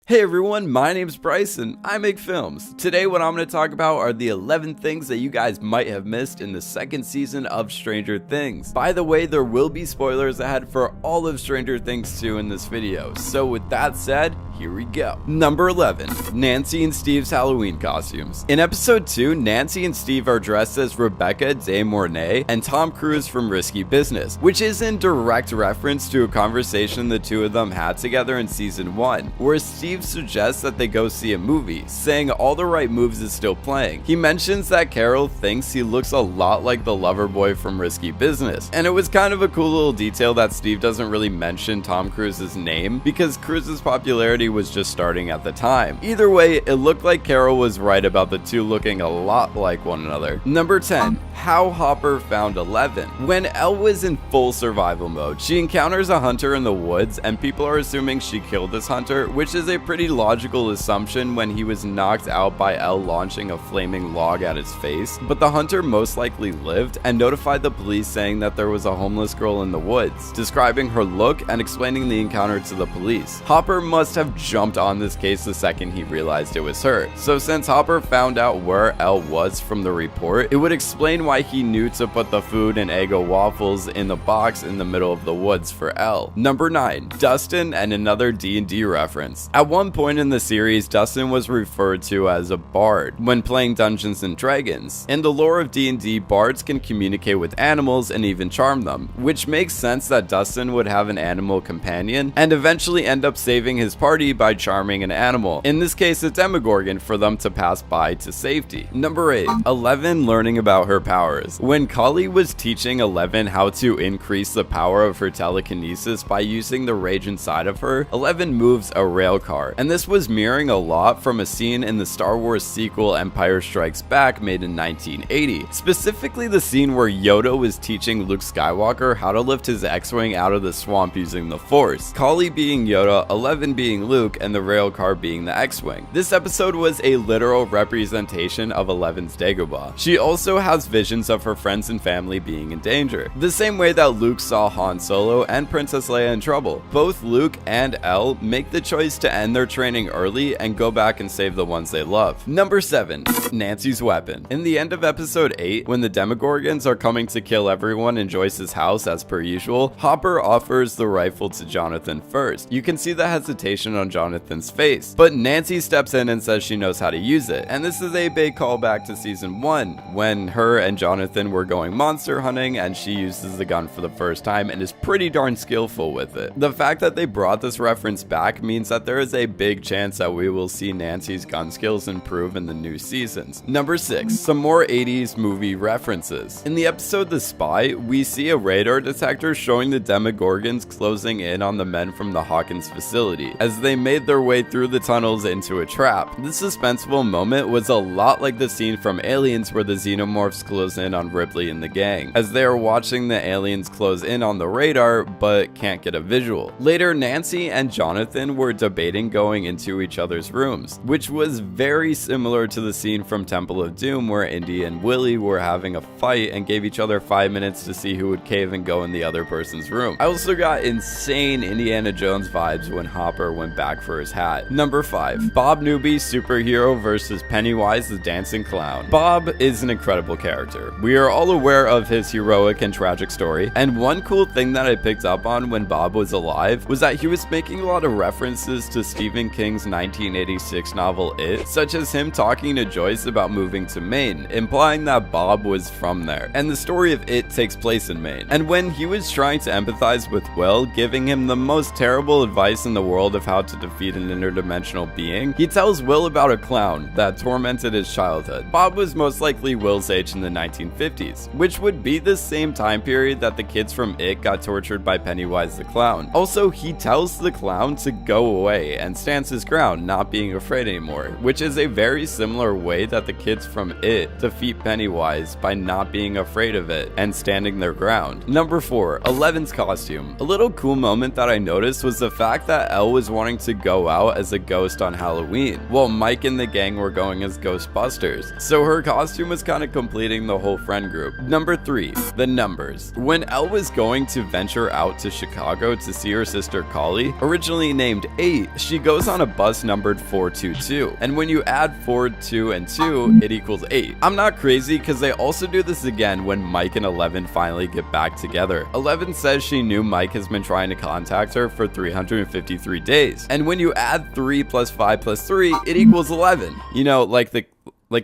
Hey everyone, my name's Bryce and I make films. Today what I'm going to talk about are the 11 things that you guys might have missed in the second season of Stranger Things. By the way, there will be spoilers ahead for all of Stranger Things 2 in this video, so with that said, here we go. Number 11, Nancy and Steve's Halloween costumes. In episode 2, Nancy and Steve are dressed as Rebecca de Mornay and Tom Cruise from Risky Business, which is in direct reference to a conversation the two of them had together in season 1, where Steve suggests that they go see a movie, saying All the Right Moves is still playing. He mentions that Carol thinks he looks a lot like the lover boy from Risky Business, and it was kind of a cool little detail that Steve doesn't really mention Tom Cruise's name because Cruise's popularity was just starting at the time. Either way, it looked like Carol was right about the two looking a lot like one another. Number 10, how Hopper found 11. When Elle was in full survival mode, she encounters a hunter in the woods and people are assuming she killed this hunter, which is a pretty logical assumption when he was knocked out by Elle launching a flaming log at his face, but the hunter most likely lived and notified the police saying that there was a homeless girl in the woods, describing her look and explaining the encounter to the police. Hopper must have jumped on this case the second he realized it was her, so since Hopper found out where Elle was from the report, it would explain why he knew to put the food and Eggo waffles in the box in the middle of the woods for Elle. Number 9, Dustin and another D&D reference. At one point in the series, Dustin was referred to as a bard when playing Dungeons and Dragons. In the lore of D&D, bards can communicate with animals and even charm them, which makes sense that Dustin would have an animal companion and eventually end up saving his party by charming an animal, in this case a Demogorgon, for them to pass by to safety. Number 8, Eleven learning about her powers. When Cully was teaching Eleven how to increase the power of her telekinesis by using the rage inside of her, Eleven moves a rail car, and this was mirroring a lot from a scene in the Star Wars sequel Empire Strikes Back made in 1980, specifically the scene where Yoda was teaching Luke Skywalker how to lift his X-Wing out of the swamp using the Force, Cully being Yoda, Eleven being Luke, and the rail car being the X-Wing. This episode was a literal representation of Eleven's Dagobah. She also has visions of her friends and family being in danger, the same way that Luke saw Han Solo and Princess Leia in trouble. Both Luke and Elle make the choice to end their training early and go back and save the ones they love. Number 7, Nancy's weapon. In the end of episode 8, when the Demogorgons are coming to kill everyone in Joyce's house as per usual, Hopper offers the rifle to Jonathan first. You can see the hesitation on Jonathan's face, but Nancy steps in and says she knows how to use it, and this is a big callback to season 1 when her and Jonathan were going monster hunting and she uses the gun for the first time and is pretty darn skillful with it. The fact that they brought this reference back means that there is a big chance that we will see Nancy's gun skills improve in the new seasons. Number 6, some more 80s movie references. In the episode The Spy, we see a radar detector showing the Demogorgons closing in on the men from the Hawkins facility as they made their way through the tunnels into a trap. This suspenseful moment was a lot like the scene from Aliens where the Xenomorphs close in on Ripley and the gang, as they are watching the aliens close in on the radar but can't get a visual. Later, Nancy and Jonathan were debating going into each other's rooms, which was very similar to the scene from Temple of Doom where Indy and Willie were having a fight and gave each other 5 minutes to see who would cave and go in the other person's room. I also got insane Indiana Jones vibes when Hopper went back for his hat. Number 5, Bob Newbie superhero versus Pennywise the dancing clown. Bob is an incredible character. We are all aware of his heroic and tragic story, and one cool thing that I picked up on when Bob was alive was that he was making a lot of references to Stephen King's 1986 novel It, such as him talking to Joyce about moving to Maine, implying that Bob was from there, and the story of It takes place in Maine. And when he was trying to empathize with Will, giving him the most terrible advice in the world of how to defeat an interdimensional being, he tells Will about a clown that tormented his childhood. Bob was most likely Will's age in the 1950s, which would be the same time period that the kids from It got tortured by Pennywise the clown. Also, he tells the clown to go away and stands his ground, not being afraid anymore, which is a very similar way that the kids from It defeat Pennywise by not being afraid of it and standing their ground. Number 4, Eleven's costume. A little cool moment that I noticed was the fact that Elle was wanting to go out as a ghost on Halloween, while Mike and the gang were going as Ghostbusters, so her costume was kind of completing the whole friend group. Number 3, the numbers. When Elle was going to venture out to Chicago to see her sister Collie, originally named 8, she she goes on a bus numbered 422, and when you add 4, 2, and 2, it equals 8. I'm not crazy because they also do this again when Mike and 11 finally get back together. 11 says she knew Mike has been trying to contact her for 353 days, and when you add 3 plus 5 plus 3, it equals 11. You know, like the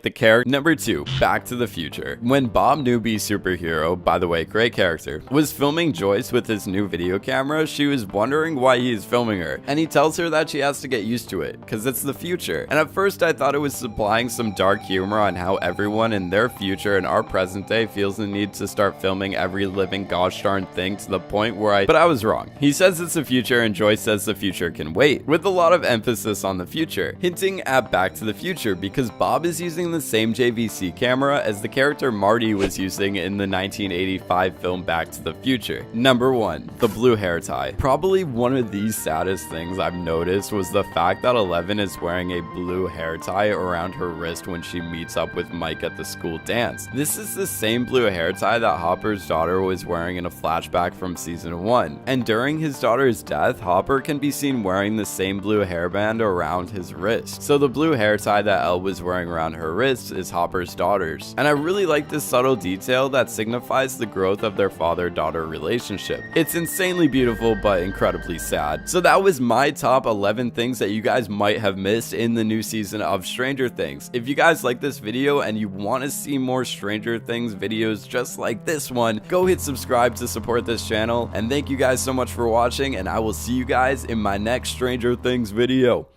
character. Number 2, Back to the Future. When Bob Newbie Superhero, by the way, great character, was filming Joyce with his new video camera, she was wondering why he is filming her, and he tells her that she has to get used to it, because it's the future. And at first I thought it was supplying some dark humor on how everyone in their future and our present day feels the need to start filming every living gosh darn thing to the point where but I was wrong. He says it's the future and Joyce says the future can wait, with a lot of emphasis on the future, hinting at Back to the Future because Bob is using the same JVC camera as the character Marty was using in the 1985 film Back to the Future. Number 1, the blue hair tie. Probably one of the saddest things I've noticed was the fact that 11 is wearing a blue hair tie around her wrist when she meets up with Mike at the school dance. This is the same blue hair tie that Hopper's daughter was wearing in a flashback from season 1. And during his daughter's death, Hopper can be seen wearing the same blue hairband around his wrist. So the blue hair tie that Elle was wearing around her wrist is Hopper's daughter's. And I really like this subtle detail that signifies the growth of their father-daughter relationship. It's insanely beautiful but incredibly sad. So that was my top 11 things that you guys might have missed in the new season of Stranger Things. If you guys like this video and you want to see more Stranger Things videos just like this one, go hit subscribe to support this channel, and thank you guys so much for watching, and I will see you guys in my next Stranger Things video.